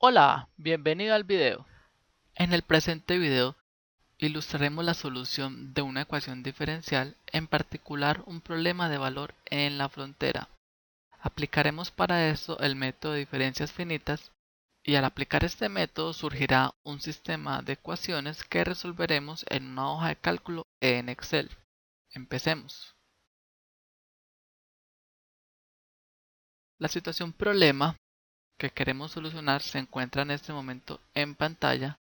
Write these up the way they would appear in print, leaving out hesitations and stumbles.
Hola, bienvenido al video. En el presente video ilustraremos la solución de una ecuación diferencial, en particular un problema de valor en la frontera. Aplicaremos para esto el método de diferencias finitas y al aplicar este método surgirá un sistema de ecuaciones que resolveremos en una hoja de cálculo en Excel. Empecemos. La situación problema que queremos solucionar se encuentra en este momento en pantalla.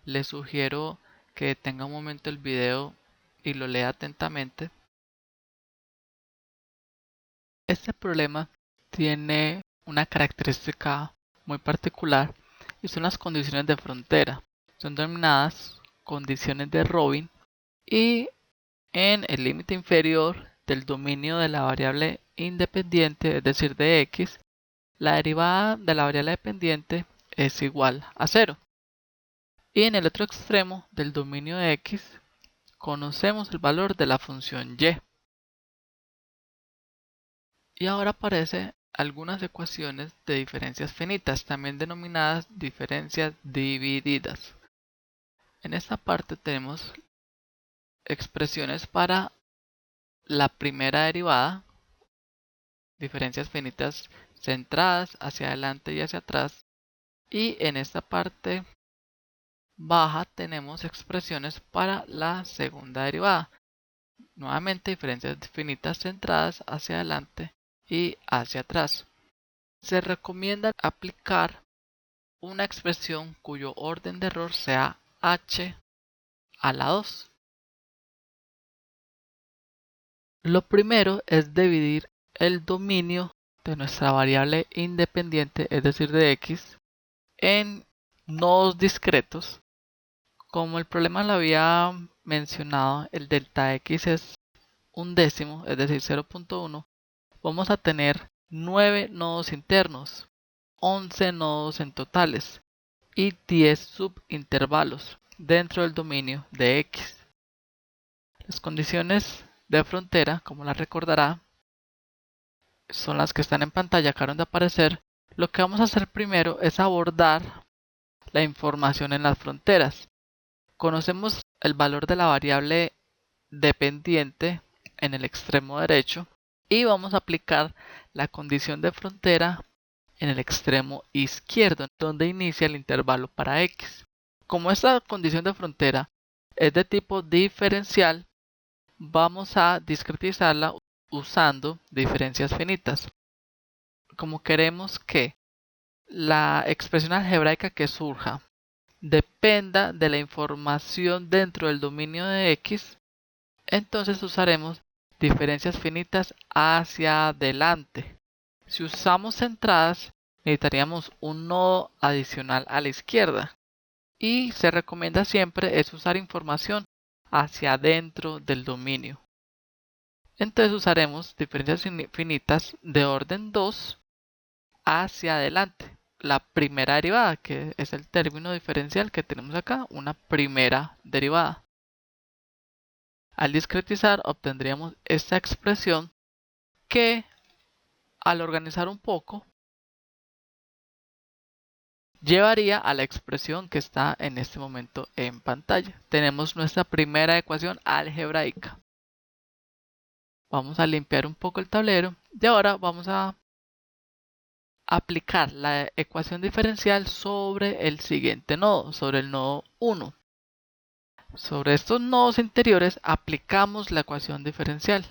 Les sugiero que detenga un momento el video y lo lea atentamente. Este problema tiene una característica muy particular y son las condiciones de frontera. Son denominadas condiciones de Robin y en el límite inferior del dominio de la variable independiente, es decir, de x, la derivada de la variable dependiente es igual a 0. Y en el otro extremo del dominio de x conocemos el valor de la función y. Y ahora aparecen algunas ecuaciones de diferencias finitas, también denominadas diferencias divididas. En esta parte tenemos expresiones para la primera derivada, diferencias finitas centradas hacia adelante y hacia atrás. Y en esta parte baja tenemos expresiones para la segunda derivada. Nuevamente diferencias finitas centradas hacia adelante y hacia atrás. Se recomienda aplicar una expresión cuyo orden de error sea h a la 2. Lo primero es dividir el dominio de nuestra variable independiente, es decir, de x, en nodos discretos. Como el problema lo había mencionado, el delta x es un décimo, es decir, 0.1, vamos a tener 9 nodos internos, 11 nodos en totales y 10 subintervalos dentro del dominio de x. Las condiciones de frontera, como las recordará, son las que están en pantalla, acaban de aparecer. Lo que vamos a hacer primero es abordar la información en las fronteras. Conocemos el valor de la variable dependiente en el extremo derecho y vamos a aplicar la condición de frontera en el extremo izquierdo, donde inicia el intervalo para x. Como esta condición de frontera es de tipo diferencial, vamos a discretizarla usando diferencias finitas. Como queremos que la expresión algebraica que surja dependa de la información dentro del dominio de x, entonces usaremos diferencias finitas hacia adelante. Si usamos centradas, necesitaríamos un nodo adicional a la izquierda. Y se recomienda siempre es usar información hacia adentro del dominio. Entonces usaremos diferencias finitas de orden 2 hacia adelante. La primera derivada, que es el término diferencial que tenemos acá, una primera derivada. Al discretizar obtendríamos esta expresión que, al organizar un poco, llevaría a la expresión que está en este momento en pantalla. Tenemos nuestra primera ecuación algebraica. Vamos a limpiar un poco el tablero y ahora vamos a aplicar la ecuación diferencial sobre el siguiente nodo, sobre el nodo 1. Sobre estos nodos interiores aplicamos la ecuación diferencial.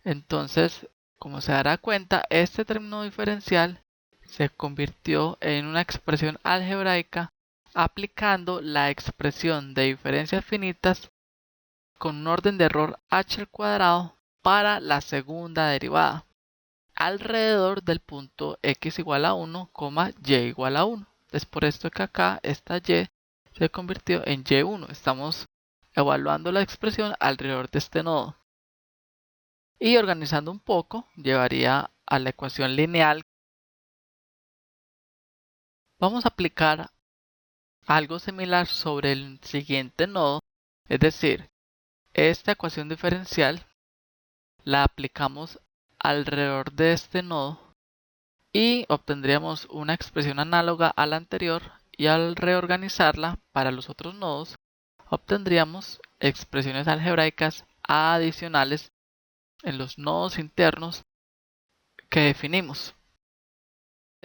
Entonces, como se dará cuenta, este término diferencial se convirtió en una expresión algebraica aplicando la expresión de diferencias finitas con un orden de error h al cuadrado para la segunda derivada, alrededor del punto x igual a 1, y igual a 1. Es por esto que acá esta y se convirtió en y1. Estamos evaluando la expresión alrededor de este nodo. Y organizando un poco, llevaría a la ecuación lineal. Vamos a aplicar algo similar sobre el siguiente nodo, es decir, esta ecuación diferencial la aplicamos alrededor de este nodo y obtendríamos una expresión análoga a la anterior, y al reorganizarla para los otros nodos obtendríamos expresiones algebraicas adicionales en los nodos internos que definimos.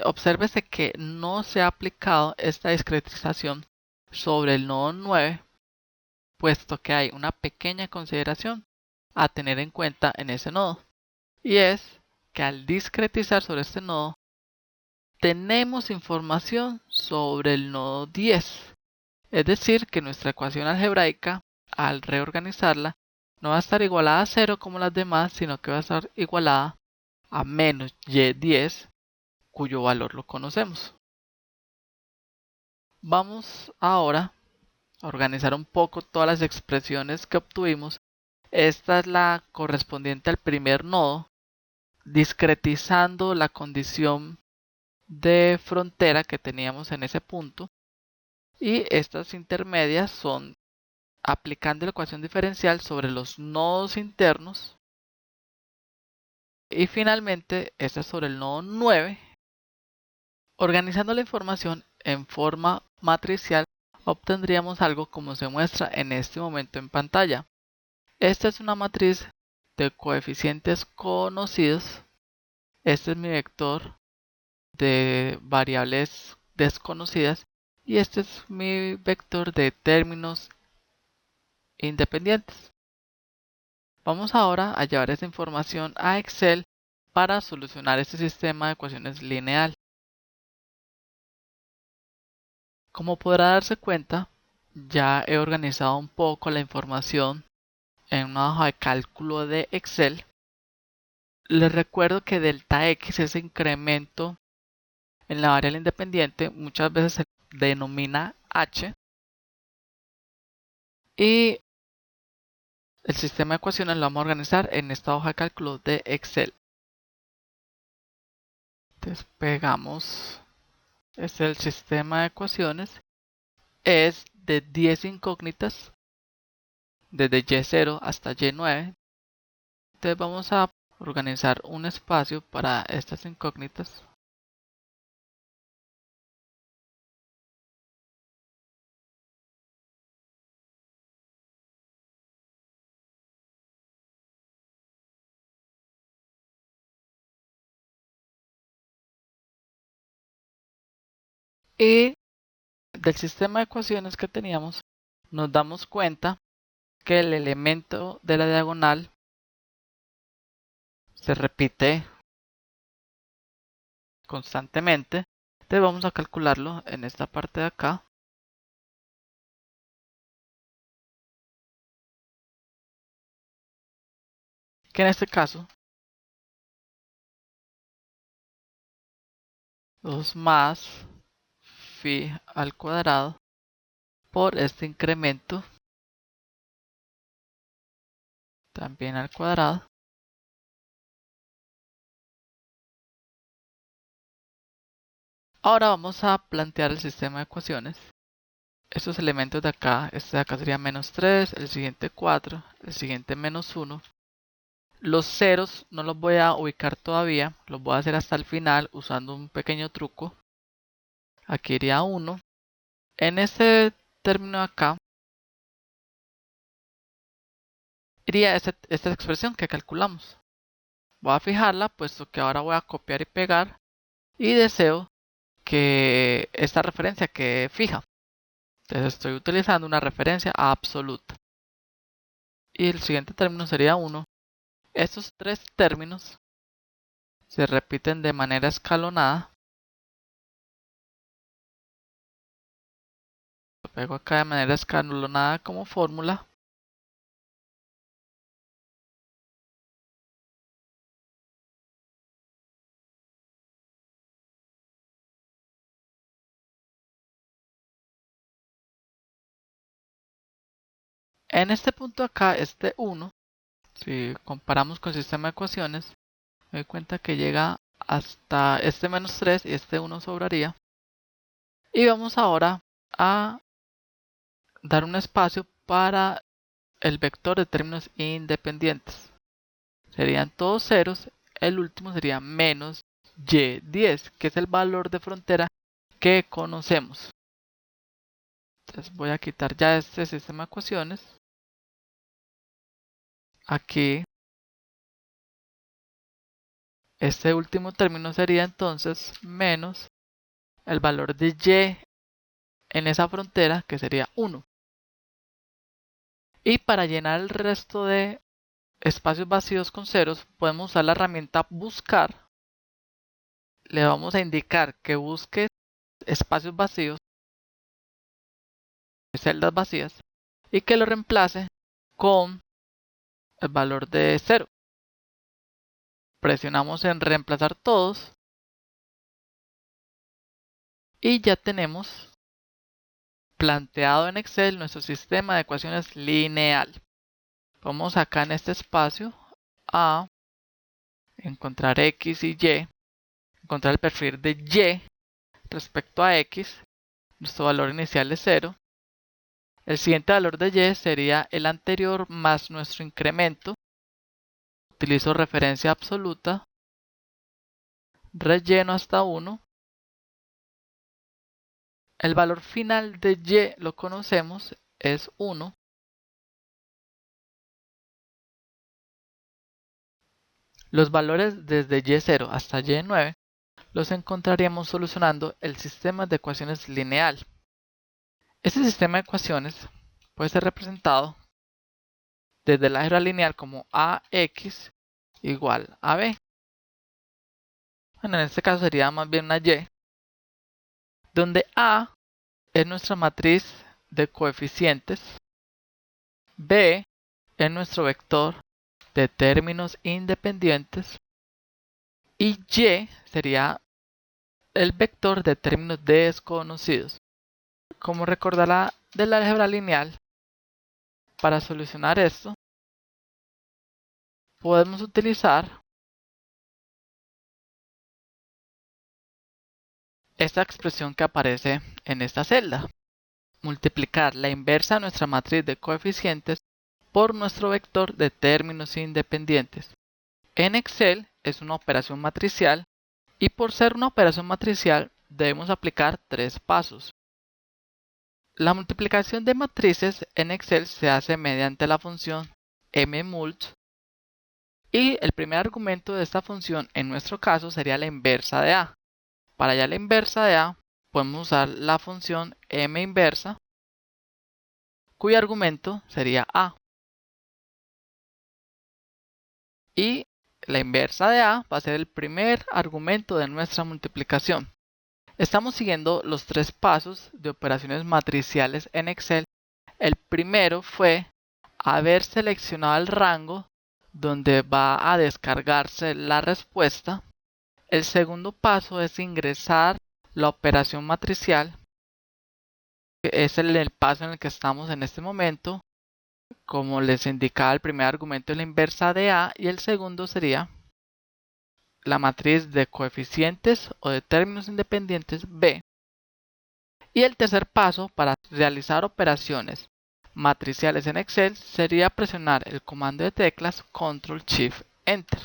Obsérvese que no se ha aplicado esta discretización sobre el nodo 9, puesto que hay una pequeña consideración a tener en cuenta en ese nodo, y es que al discretizar sobre este nodo tenemos información sobre el nodo 10, es decir que nuestra ecuación algebraica, al reorganizarla, no va a estar igualada a 0 como las demás, sino que va a estar igualada a menos y10, cuyo valor lo conocemos. Vamos ahora a organizar un poco todas las expresiones que obtuvimos. Esta es la correspondiente al primer nodo, discretizando la condición de frontera que teníamos en ese punto, y estas intermedias son aplicando la ecuación diferencial sobre los nodos internos, y finalmente esta es sobre el nodo 9. Organizando la información en forma matricial obtendríamos algo como se muestra en este momento en pantalla. Esta es una matriz de coeficientes conocidos. Este es mi vector de variables desconocidas y este es mi vector de términos independientes. Vamos ahora a llevar esta información a Excel para solucionar este sistema de ecuaciones lineal. Como podrá darse cuenta, ya he organizado un poco la información en una hoja de cálculo de Excel. Les recuerdo que delta X, ese incremento en la variable independiente, muchas veces se denomina H, y el sistema de ecuaciones lo vamos a organizar en esta hoja de cálculo de Excel. Despegamos. Este es el sistema de ecuaciones. Es de 10 incógnitas, desde Y0 hasta Y9. Entonces vamos a organizar un espacio para estas incógnitas. Y del sistema de ecuaciones que teníamos, nos damos cuenta que el elemento de la diagonal se repite constantemente. Entonces vamos a calcularlo en esta parte de acá. Que en este caso 2 más phi al cuadrado por este incremento también al cuadrado. Ahora vamos a plantear el sistema de ecuaciones. Estos elementos de acá, este de acá sería menos 3, el siguiente 4, el siguiente menos 1. Los ceros no los voy a ubicar todavía, los voy a hacer hasta el final usando un pequeño truco. Aquí iría 1. En este término de acá iría esta expresión que calculamos. Voy a fijarla puesto que ahora voy a copiar y pegar, y deseo que esta referencia quede fija. Entonces estoy utilizando una referencia absoluta. Y el siguiente término sería 1. Estos tres términos se repiten de manera escalonada. Lo pego acá de manera escalonada como fórmula. En este punto acá, este 1, si comparamos con el sistema de ecuaciones, me doy cuenta que llega hasta este menos 3 y este 1 sobraría. Y vamos ahora a dar un espacio para el vector de términos independientes. Serían todos ceros, el último sería menos Y10, que es el valor de frontera que conocemos. Entonces voy a quitar ya este sistema de ecuaciones. Aquí, este último término sería entonces menos el valor de y en esa frontera, que sería 1. Y para llenar el resto de espacios vacíos con ceros, podemos usar la herramienta buscar. Le vamos a indicar que busque espacios vacíos, celdas vacías, y que lo reemplace con el valor de 0. Presionamos en reemplazar todos y ya tenemos planteado en Excel nuestro sistema de ecuaciones lineal. Vamos acá en este espacio a encontrar X y Y, encontrar el perfil de Y respecto a X. Nuestro valor inicial es 0. El siguiente valor de Y sería el anterior más nuestro incremento. Utilizo referencia absoluta, relleno hasta 1. El valor final de Y lo conocemos, es 1. Los valores desde Y0 hasta Y9 los encontraríamos solucionando el sistema de ecuaciones lineal. Este sistema de ecuaciones puede ser representado desde el álgebra lineal como AX igual a B. Bueno, en este caso sería más bien una Y, donde A es nuestra matriz de coeficientes, B es nuestro vector de términos independientes y Y sería el vector de términos desconocidos. Como recordará del álgebra lineal, para solucionar esto podemos utilizar esta expresión que aparece en esta celda. Multiplicar la inversa de nuestra matriz de coeficientes por nuestro vector de términos independientes. En Excel es una operación matricial y por ser una operación matricial debemos aplicar 3 pasos. La multiplicación de matrices en Excel se hace mediante la función mmult y el primer argumento de esta función en nuestro caso sería la inversa de A. Para hallar la inversa de A podemos usar la función minversa cuyo argumento sería A. Y la inversa de A va a ser el primer argumento de nuestra multiplicación. Estamos siguiendo los 3 pasos de operaciones matriciales en Excel. El primero fue haber seleccionado el rango donde va a descargarse la respuesta. El segundo paso es ingresar la operación matricial, que es el paso en el que estamos en este momento. Como les indicaba, el primer argumento es la inversa de A y el segundo sería la matriz de coeficientes o de términos independientes B. Y el tercer paso para realizar operaciones matriciales en Excel sería presionar el comando de teclas Control Shift Enter.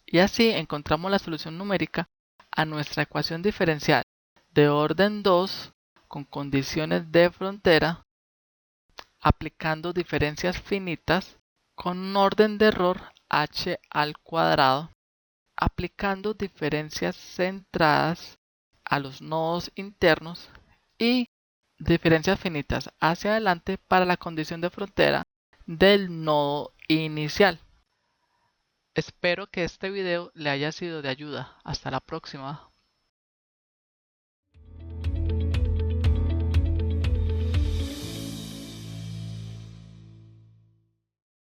Y así encontramos la solución numérica a nuestra ecuación diferencial de orden 2 con condiciones de frontera, aplicando diferencias finitas con un orden de error h al cuadrado, aplicando diferencias centradas a los nodos internos y diferencias finitas hacia adelante para la condición de frontera del nodo inicial. Espero que este video le haya sido de ayuda. Hasta la próxima.